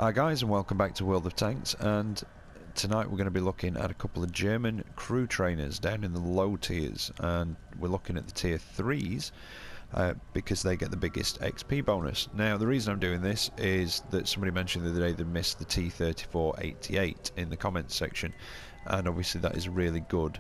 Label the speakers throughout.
Speaker 1: Hi guys, and welcome back to World of Tanks, and tonight we're going to be looking at a couple of German crew trainers down in the low tiers, and we're looking at the tier 3s because they get the biggest XP bonus. Now the reason I'm doing this is that somebody mentioned the other day they missed the T3488 in the comments section, and obviously that is a really good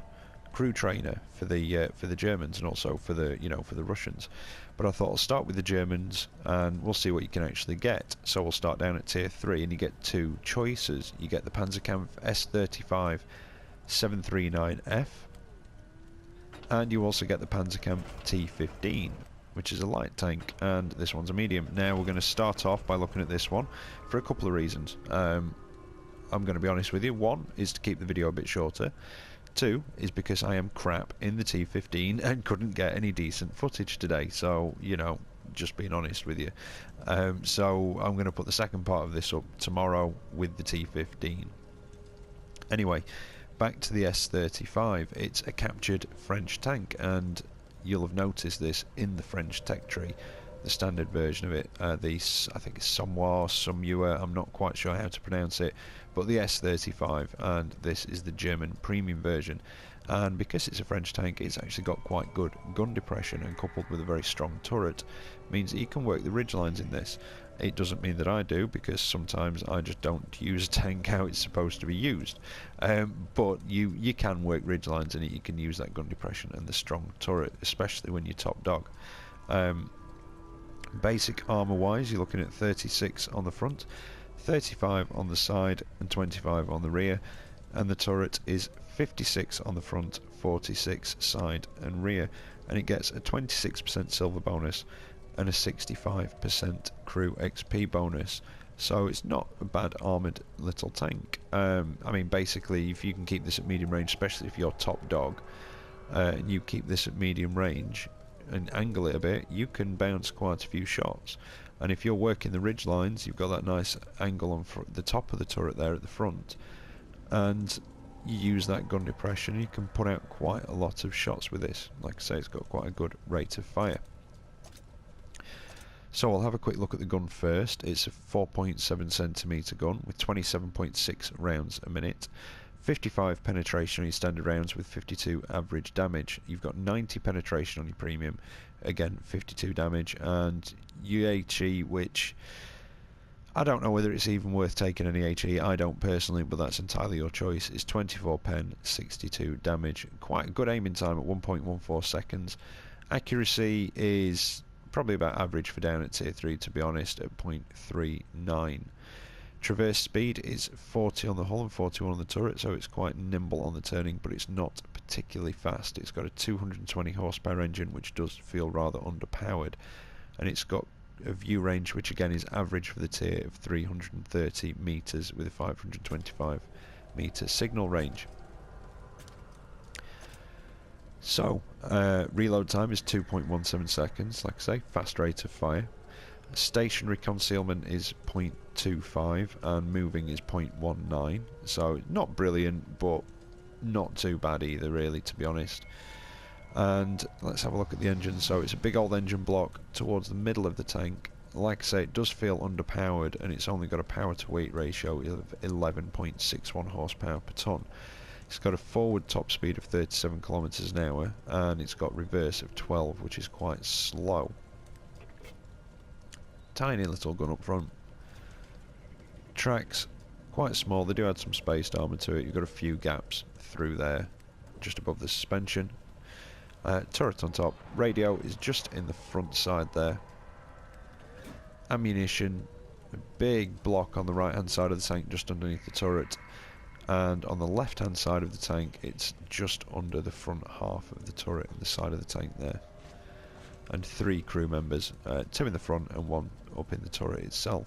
Speaker 1: crew trainer for the Germans and also for the for the Russians. But I thought I'll start with the Germans and we'll see what you can actually get. So we'll start down at tier 3 and you get two choices. You get the Pz.Kpfw S35 739F and you also get the Pz.Kpfw T15, which is a light tank, and this one's a medium. Now we're going to start off by looking at this one for a couple of reasons. I'm going to be honest with you. One is to keep the video a bit shorter. Two is because I am crap in the T15 and couldn't get any decent footage today, so just being honest with you. So I'm going to put the second part of this up tomorrow with the T15. Anyway, back to the S35. It's a captured French tank, and you'll have noticed this in the French tech tree, the standard version of it. I think it's Somua, I'm not quite sure how to pronounce it, but the S35, and this is the German premium version. And because it's a French tank, it's actually got quite good gun depression, and coupled with a very strong turret means that you can work the ridgelines in this. It doesn't mean that I do, because sometimes I just don't use a tank how it's supposed to be used, but you can work ridgelines in it. You can use that gun depression and the strong turret, especially when you're top dog. Basic armour wise, you're looking at 36 on the front, 35 on the side and 25 on the rear, and the turret is 56 on the front, 46 side and rear, and it gets a 26% silver bonus and a 65% crew XP bonus. So it's not a bad armoured little tank. I mean, basically, if you can keep this at medium range, especially if you're top dog, and you keep this at medium range and angle it a bit, you can bounce quite a few shots. And if you're working the ridge lines, you've got that nice angle on the top of the turret there at the front, and you use that gun depression, you can put out quite a lot of shots with this. Like I say, it's got quite a good rate of fire. So I'll have a quick look at the gun first. It's a 4.7cm gun with 27.6 rounds a minute. 55 penetration on your standard rounds with 52 average damage. You've got 90 penetration on your premium, again 52 damage, and UHE, which I don't know whether it's even worth taking any HE. I don't personally, but that's entirely your choice. Is 24 pen, 62 damage. Quite a good aiming time at 1.14 seconds. Accuracy is probably about average for down at tier 3, to be honest, at 0.39. Traverse speed is 40 on the hull and 41 on the turret, so it's quite nimble on the turning, but it's not particularly fast. It's got a 220 horsepower engine, which does feel rather underpowered, and it's got a view range which again is average for the tier of 330 meters with a 525 meter signal range. So reload time is 2.17 seconds, like I say, fast rate of fire. Stationary concealment is 0.25 and moving is 0.19, so not brilliant but not too bad either, really, to be honest. And let's have a look at the engine. So it's a big old engine block towards the middle of the tank. Like I say, it does feel underpowered, and it's only got a power to weight ratio of 11.61 horsepower per ton. It's got a forward top speed of 37 kilometers an hour, and it's got reverse of 12, which is quite slow. Tiny little gun up front. Tracks quite small. They do add some spaced armour to it. You've got a few gaps through there just above the suspension. Turret on top. Radio is just in the front side there. Ammunition, a big block on the right hand side of the tank just underneath the turret, and on the left hand side of the tank it's just under the front half of the turret and the side of the tank there. And 3 crew members, 2 in the front and 1 up in the turret itself.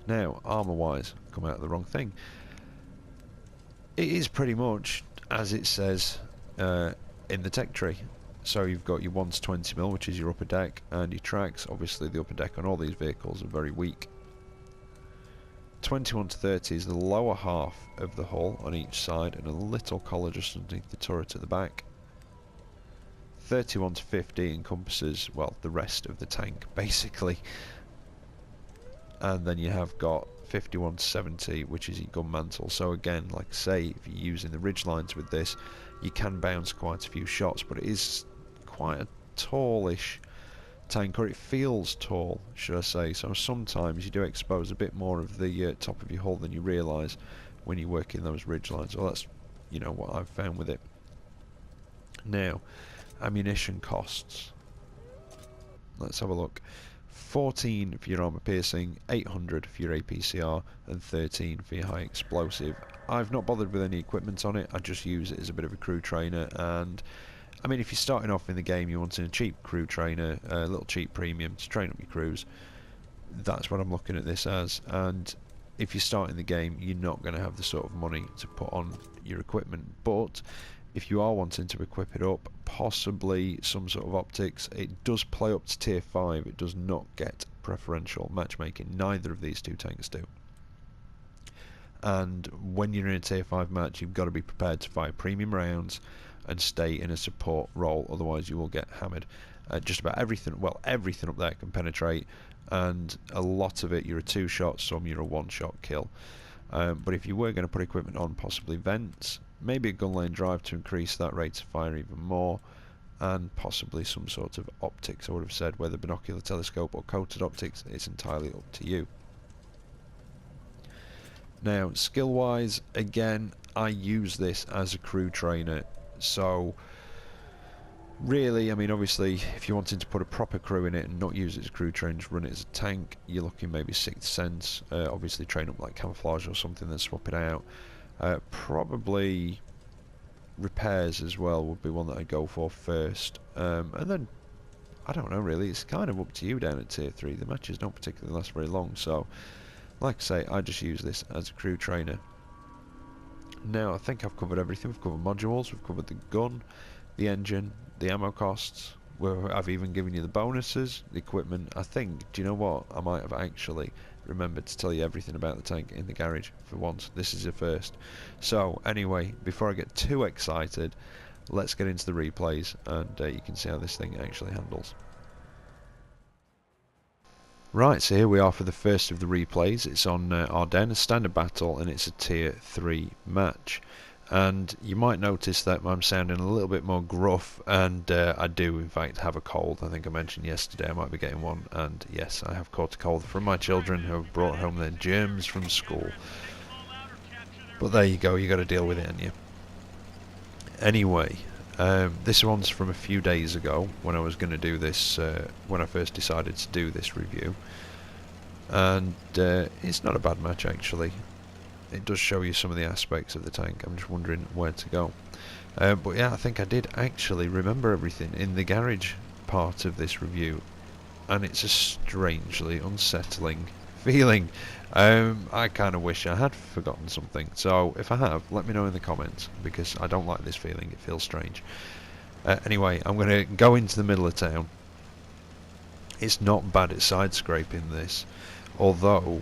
Speaker 1: Now, armour wise, come out of the wrong thing. It is pretty much as it says in the tech tree. So you've got your 1 to 20mm, which is your upper deck, and your tracks. Obviously the upper deck on all these vehicles are very weak. 21 to 30 is the lower half of the hull on each side, and a little collar just underneath the turret at the back. 31 to 50 encompasses, well, the rest of the tank, basically. and then you have got 5170, which is your gun mantle. So again, like say, if you're using the ridge lines with this, you can bounce quite a few shots, but it is quite a tallish tank, or it feels tall, should I say. So sometimes you do expose a bit more of the top of your hull than you realise when you work in those ridge lines. Well, that's, you know, what I've found with it. Now, ammunition costs. Let's have a look. 14 for your armour piercing, 800 for your APCR, and 13 for your high explosive. I've not bothered with any equipment on it, I just use it as a bit of a crew trainer. And I mean, if you're starting off in the game, you're wanting a cheap crew trainer, a little cheap premium to train up your crews, that's what I'm looking at this as. And if you start in the game, you're not going to have the sort of money to put on your equipment. But if you are wanting to equip it up, possibly some sort of optics, it does play up to tier 5, it does not get preferential matchmaking. Neither of these two tanks do. And when you're in a tier 5 match, you've got to be prepared to fire premium rounds and stay in a support role, otherwise you will get hammered. Just about everything, well, everything up there can penetrate, and a lot of it you're a 2-shot, some you're a 1-shot kill. But if you were going to put equipment on, possibly vents, maybe a gun lane drive to increase that rate of fire even more, and possibly some sort of optics. I would have said whether binocular telescope or coated optics, it's entirely up to you. Now, skill wise, again, I use this as a crew trainer, so really, I mean, obviously, if you're wanting to put a proper crew in it and not use it as a crew trainer, just run it as a tank, you're looking maybe 6th sense, obviously train up like camouflage or something, then swap it out. Probably repairs as well would be one that I'd go for first, and then I don't know really, it's kind of up to you down at tier 3. The matches don't particularly last very long, so like I say, I just use this as a crew trainer. Now I think I've covered everything. We've covered modules, we've covered the gun, the engine, the ammo costs, I've even given you the bonuses, the equipment. I think, do you know what, I might have actually remembered to tell you everything about the tank in the garage for once. This is a first. So anyway, before I get too excited, let's get into the replays, and you can see how this thing actually handles. Right, so here we are for the first of the replays. It's on Ardennes, a standard battle, and it's a tier 3 match. And you might notice that I'm sounding a little bit more gruff, and I do in fact have a cold. I think I mentioned yesterday I might be getting one, and yes, I have caught a cold from my children who have brought home their germs from school. But there you go, you got to deal with it, haven't you? Anyway, this one's from a few days ago when I was going to do this, when I first decided to do this review, and it's not a bad match actually. It does show you some of the aspects of the tank. I'm just wondering where to go. But yeah, I think I did actually remember everything in the garage part of this review, and it's a strangely unsettling feeling. I kind of wish I had forgotten something, so if I have, let me know in the comments, because I don't like this feeling. It feels strange. Anyway, I'm going to go into the middle of town. It's not bad at side scraping this, although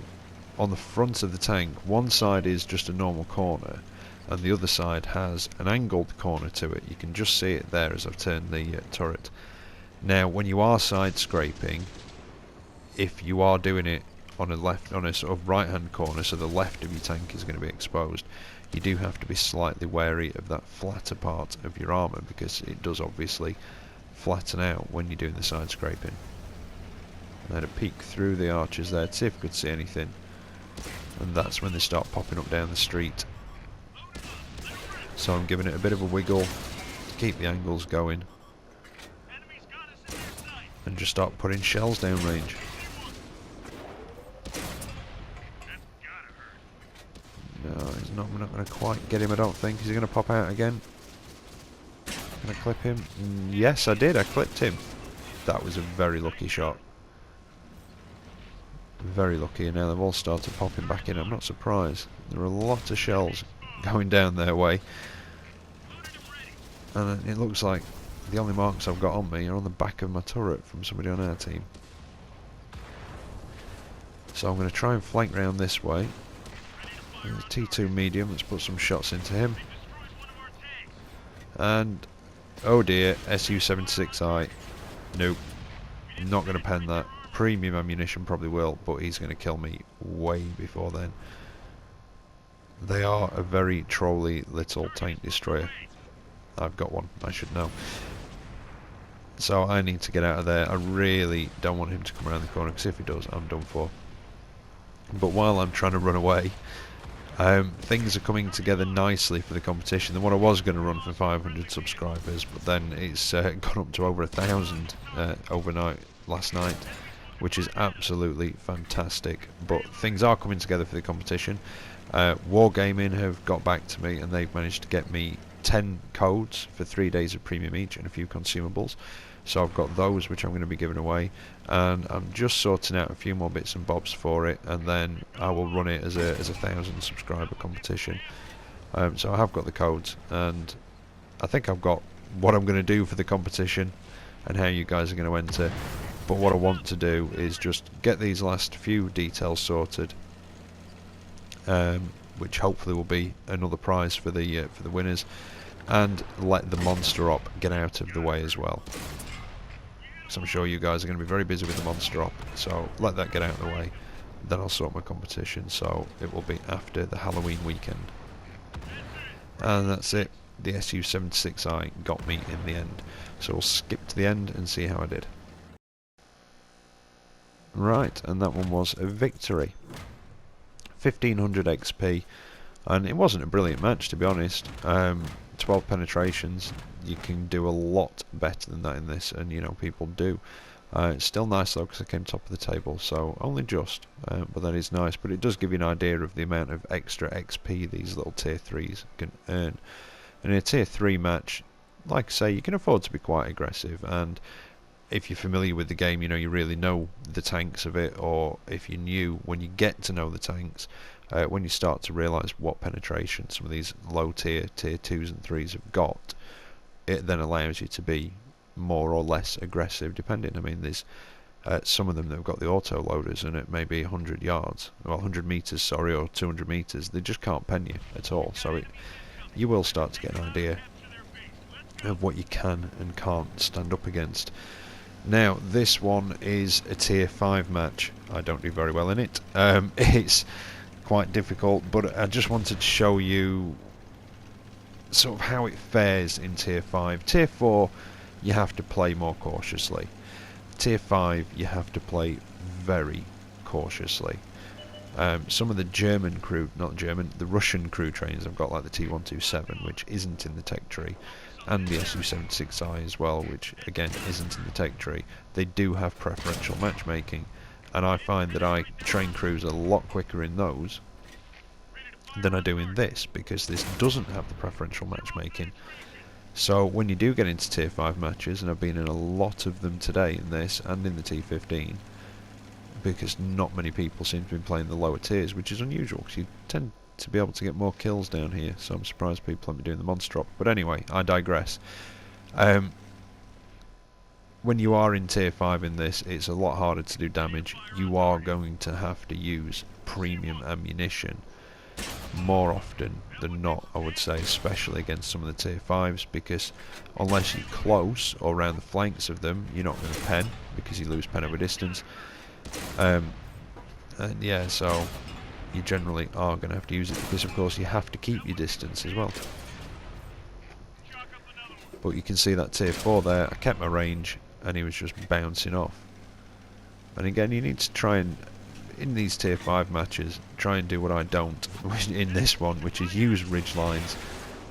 Speaker 1: on the front of the tank, one side is just a normal corner and the other side has an angled corner to it. You can just see it there as I've turned the turret. Now when you are side scraping, if you are doing it on a sort of right hand corner, so the left of your tank is going to be exposed, you do have to be slightly wary of that flatter part of your armour, because it does obviously flatten out when you're doing the side scraping. I had a peek through the arches there to see if I could see anything, and that's when they start popping up down the street. So I'm giving it a bit of a wiggle to keep the angles going, and just start putting shells down range. No, I'm not going to quite get him, I don't think. Is he going to pop out again? Can I clip him? Yes, I did. I clipped him. That was a very lucky shot. Very lucky, and now they've all started popping back in. I'm not surprised. There are a lot of shells going down their way, and it looks like the only marks I've got on me are on the back of my turret from somebody on our team. So I'm going to try and flank round this way. There's a T2 medium, let's put some shots into him. And oh dear, Su-76I. Nope, not going to pen that. premium ammunition probably will, but he's going to kill me way before then. They are a very trolly little tank destroyer. I've got one, I should know. So I need to get out of there. I really don't want him to come around the corner, because if he does, I'm done for. But while I'm trying to run away, things are coming together nicely for the competition. Than what I was going to run for 500 subscribers, but then it's gone up to over 1,000 overnight last night, which is absolutely fantastic. But things are coming together for the competition. Wargaming have got back to me, and they've managed to get me 10 codes for 3 days of premium each and a few consumables. So I've got those which I'm going to be giving away, and I'm just sorting out a few more bits and bobs for it, and then I will run it as a 1,000 subscriber competition. So I have got the codes, and I think I've got what I'm going to do for the competition and how you guys are going to enter. But what I want to do is just get these last few details sorted, which hopefully will be another prize for the winners, and let the monster op get out of the way as well. So I'm sure you guys are going to be very busy with the monster op, so let that get out of the way, then I'll sort my competition. So it will be after the Halloween weekend. And that's it. The SU-76I got me in the end, so we'll skip to the end and see how I did. Right, and that one was a victory. 1500 XP, and it wasn't a brilliant match, to be honest. 12 penetrations. You can do a lot better than that in this, and you know, people do. It's still nice though, because I came top of the table, so only just, but that is nice. But it does give you an idea of the amount of extra XP these little tier 3s can earn. And in a tier 3 match, like I say, you can afford to be quite aggressive, and if you're familiar with the game, you know, you really know the tanks of it, or if you're new, when you get to know the tanks, when you start to realise what penetration some of these low tier 2s and 3s have got, it then allows you to be more or less aggressive, depending. I mean, there's some of them that have got the auto loaders, and it may be 100 yards, well, 100 metres, sorry, or 200 metres. They just can't pen you at all, so you will start to get an idea of what you can and can't stand up against. Now, this one is a tier 5 match. I don't do very well in it. It's quite difficult, but I just wanted to show you sort of how it fares in tier 5. Tier 4, you have to play more cautiously. Tier 5, you have to play very cautiously. Some of the German crew, not German, the Russian crew trains I've got, like the T127, which isn't in the tech tree, and the SU-76I as well, which again isn't in the tech tree. They do have preferential matchmaking, and I find that I train crews a lot quicker in those than I do in this, because this doesn't have the preferential matchmaking. So when you do get into tier 5 matches, and I've been in a lot of them today in this and in the T15, because not many people seem to be playing the lower tiers, which is unusual, because you tend to be able to get more kills down here, so I'm surprised people haven't been doing the monster op. But anyway, I digress. When you are in tier 5 in this, it's a lot harder to do damage. You are going to have to use premium ammunition more often than not, I would say, especially against some of the tier 5s, because unless you're close or around the flanks of them, you're not going to pen, because you lose pen over distance. And yeah, so you generally are going to have to use it, because of course you have to keep your distance as well. But you can see that tier 4 there, I kept my range and he was just bouncing off. And again, you need to try and, in these tier 5 matches, try and do what I don't in this one, which is use ridge lines,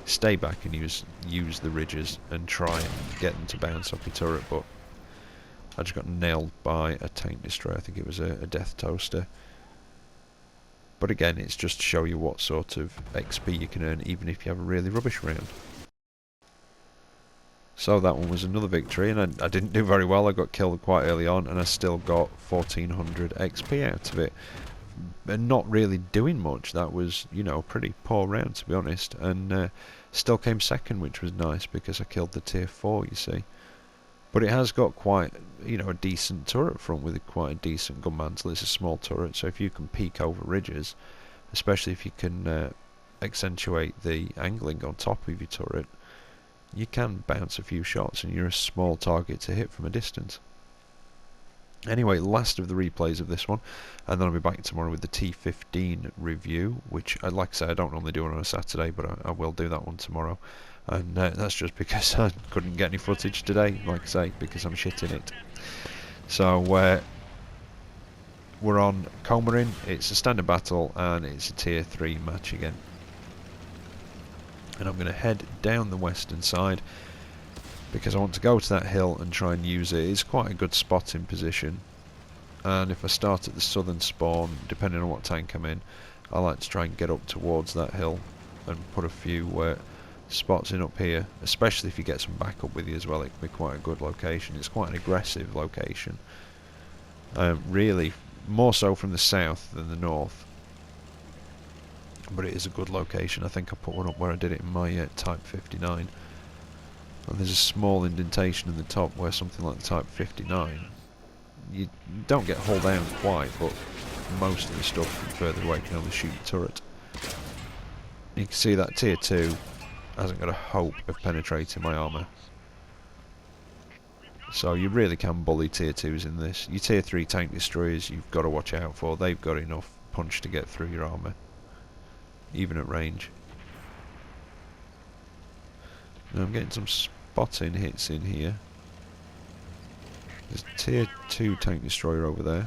Speaker 1: stay back and use the ridges and try and get them to bounce off your turret. But I just got nailed by a tank destroyer. I think it was a death toaster. But again, it's just to show you what sort of XP you can earn even if you have a really rubbish round. So that one was another victory, and I didn't do very well. I got killed quite early on, and I still got 1400 XP out of it. And not really doing much. That was, you know, a pretty poor round, to be honest. And still came second, which was nice, because I killed the tier 4, you see. But it has got quite, you know, a decent turret front with quite a decent gun mantle. It's a small turret, so if you can peek over ridges, especially if you can accentuate the angling on top of your turret, you can bounce a few shots and you're a small target to hit from a distance. Anyway, last of the replays of this one, and then I'll be back tomorrow with the T15 review, which, like I say, I don't normally do it on a Saturday, but I will do that one tomorrow. And that's just because I couldn't get any footage today, like I say, because I'm shit in it. So we're on Comarin. It's a standard battle, and it's a tier 3 match again. And I'm going to head down the western side, because I want to go to that hill and try and use it. It's quite a good spotting position, and if I start at the southern spawn, depending on what tank I'm in, I like to try and get up towards that hill and put a few spots in up here, especially if you get some backup with you as well. It can be quite a good location. It's quite an aggressive location, really more so from the south than the north, but it is a good location. I think I put one up where I did it in my Type 59. And there's a small indentation in the top where something like the Type 59, you don't get hull down quite, but most of the stuff from further away can only shoot the turret. You can see that tier 2 hasn't got a hope of penetrating my armour. So you really can bully tier 2s in this. Your tier 3 tank destroyers you've got to watch out for. They've got enough punch to get through your armour, even at range. Now I'm getting some spotting hits in here. There's a tier 2 tank destroyer over there.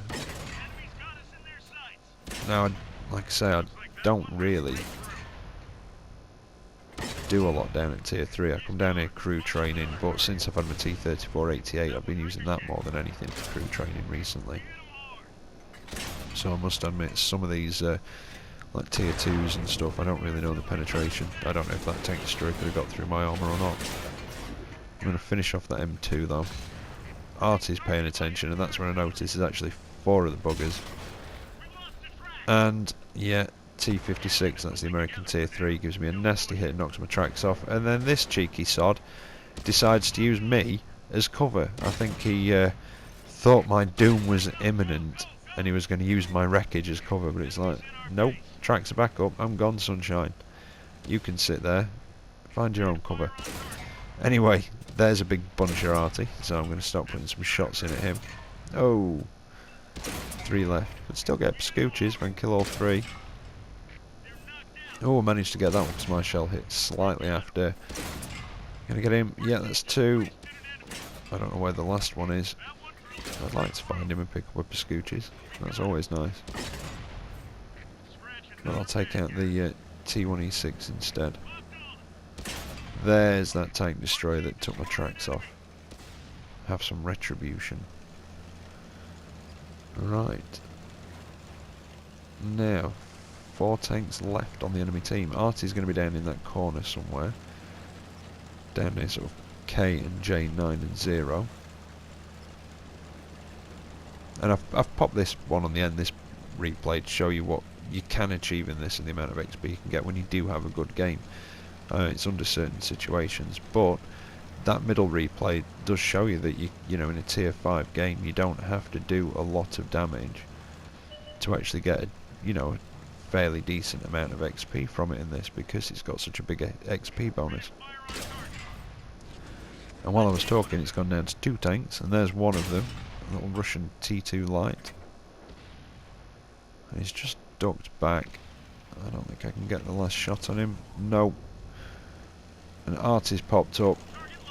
Speaker 1: Now, like I say, I don't really do a lot down at tier 3. I come down here crew training, but since I've had my T-34 88, I've been using that more than anything for crew training recently. So I must admit, some of these like tier 2s and stuff, I don't really know the penetration. I don't know if that tank destroyer could have got through my armour or not. I'm going to finish off that M2 though. Artie's paying attention, and that's when I notice there's actually 4 of the buggers. And yeah, T56, that's the American tier 3, gives me a nasty hit and knocks my tracks off. And then this cheeky sod decides to use me as cover. I think he thought my doom was imminent and he was going to use my wreckage as cover, but it's like, nope, tracks are back up, I'm gone, sunshine. You can sit there, find your own cover. Anyway, there's a big buncher Artie, so I'm going to start putting some shots in at him. Oh, 3 left, but still get scooches if I can kill all 3. Oh, I managed to get that one because my shell hit slightly after. Gonna get him, yeah, that's 2. I don't know where the last one is. I'd like to find him and pick up a scooches. That's always nice. But I'll take out the T1E6 instead. There's that tank destroyer that took my tracks off. Have some retribution. Right. Now, 4 tanks left on the enemy team. Artie's going to be down in that corner somewhere. Down near sort of K and J, 9 and 0. And I've popped this one on the end, this replay, to show you what you can achieve in this and the amount of XP you can get when you do have a good game. It's under certain situations, but that middle replay does show you that you know, in a tier 5 game you don't have to do a lot of damage to actually get a, you know, a fairly decent amount of XP from it in this, because it's got such a big XP bonus. And while I was talking, it's gone down to 2 tanks, and there's one of them, a little Russian T2 light. And he's just ducked back. I don't think I can get the last shot on him. No. And Artie's popped up.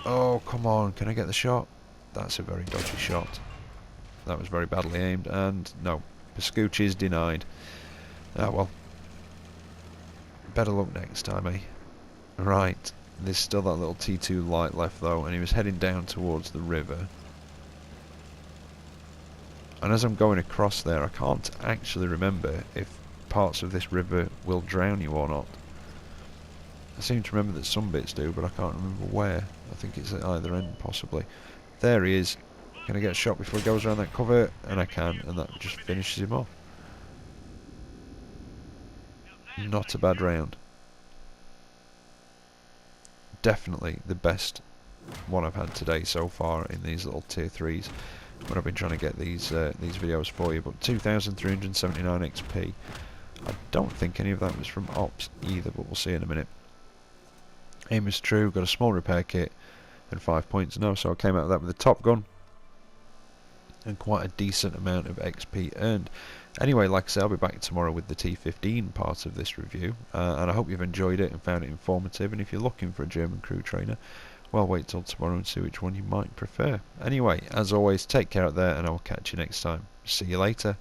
Speaker 1: Oh, come on, can I get the shot? That's a very dodgy shot. That was very badly aimed, and no. Pz.Kpfw is denied. Ah well. Better luck next time, eh? Right. There's still that little T2 light left though, and he was heading down towards the river. And as I'm going across there, I can't actually remember if parts of this river will drown you or not. I seem to remember that some bits do, but I can't remember where. I think it's at either end, possibly. There he is. Can I get a shot before he goes around that cover? And I can, and that just finishes him off. Not a bad round. Definitely the best one I've had today so far in these little tier 3s when I've been trying to get these videos for you. But 2,379 XP. I don't think any of that was from ops either, but we'll see in a minute. Aim is true, got a small repair kit and 5 points now, so I came out of that with a top gun. and quite a decent amount of XP earned. Anyway, like I say, I'll be back tomorrow with the T15 part of this review, and I hope you've enjoyed it and found it informative. And if you're looking for a German crew trainer, well, wait till tomorrow and see which one you might prefer. Anyway, as always, take care out there, and I will catch you next time. See you later.